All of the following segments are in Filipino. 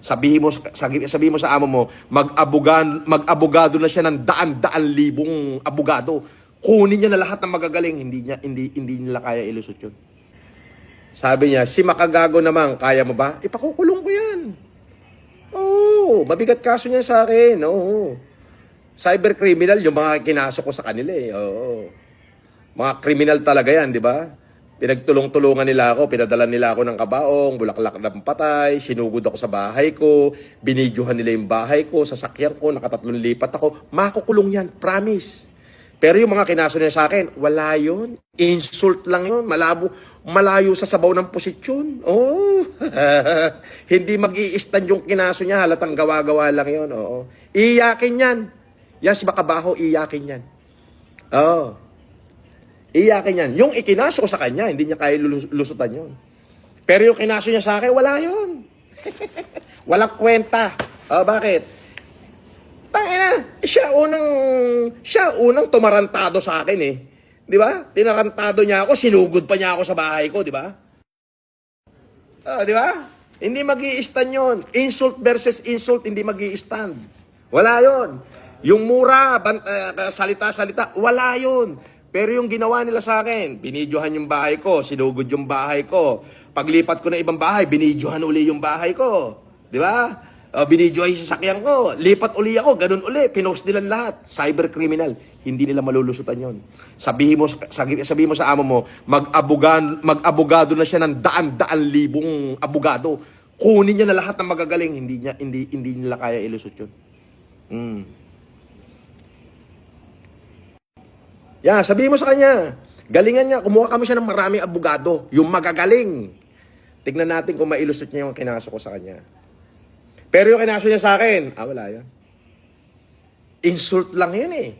Sabihin mo sa amo mo, mag-abogado na siya ng daan-daan libong abogado. Kunin niya na lahat ng magagaling, hindi nila kaya ilusot yun. Sabi niya, si makagago naman, kaya mo ba? Ipakukulong ko yan. Oo, mabigat kaso niya sa akin. Oo. Cyber criminal, yung mga kinaso ko sa kanila eh. Oo. Mga criminal talaga yan, di ba? Pinagtulong-tulungan nila ako, pinadala nila ako ng kabaong, bulaklak ng patay, sinugod ako sa bahay ko, binidyohan nila yung bahay ko, sasakyan ko, nakatatlong lipat ako. Makukulong yan, promise. Pero yung mga kinaso niya sa akin, wala yun. Insult lang yun. Malayo sa sabaw ng posisyon. Oh. Hindi mag-i-stand yung kinaso niya, halatang gawa-gawa lang yun. Oo. Iyakin yan. Yes, makabaho, iyakin yan. Oo. Iyakin yan. Yung ikinaso ko sa kanya, hindi niya kaya lusutan yun. Pero yung kinaso niya sa akin, wala yun. Walang kwenta. Bakit? Tangina, siya unang tumarantado sa akin eh. 'Di ba? Tinarantado niya ako, sinugod pa niya ako sa bahay ko, 'di ba? 'Di ba? Hindi magi-stand 'yon. Insult versus insult, hindi magi-stand. Wala 'yon. Yung mura, salita-salita, wala 'yon. Pero yung ginawa nila sa akin, binidyohan yung bahay ko, sinugod yung bahay ko. Paglipat ko na ibang bahay, binidyohan uli yung bahay ko. 'Di ba? Binidyo ay sasakyan ko, lipat uli ako, ganun uli, pinost nila lahat. Cyber criminal, hindi nila malulusutan yon. Sabihin mo sa amo mo, mag-abogado na siya ng daan-daan libong abogado. Kunin niya na lahat ng magagaling, hindi nila kaya ilusot yun. Sabihin mo sa kanya, galingan niya, kumuha kami siya ng maraming abogado, yung magagaling. Tignan natin kung mailusot niya yung kinaso ko sa kanya. Pero yung kinaso niya sa akin, wala yan. Insult lang yun eh.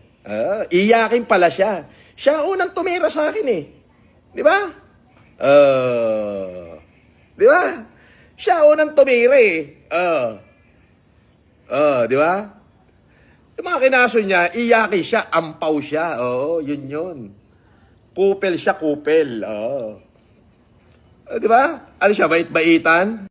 Iyakin pala siya. Siya unang tumira sa akin eh. Di ba? Di ba? Siya unang tumira eh. Di ba? Yung mga kinaso niya, iyakin siya, ampaw siya. Oo, yun. Kupel siya, kupel. Di ba? Ano siya, bait-baitan?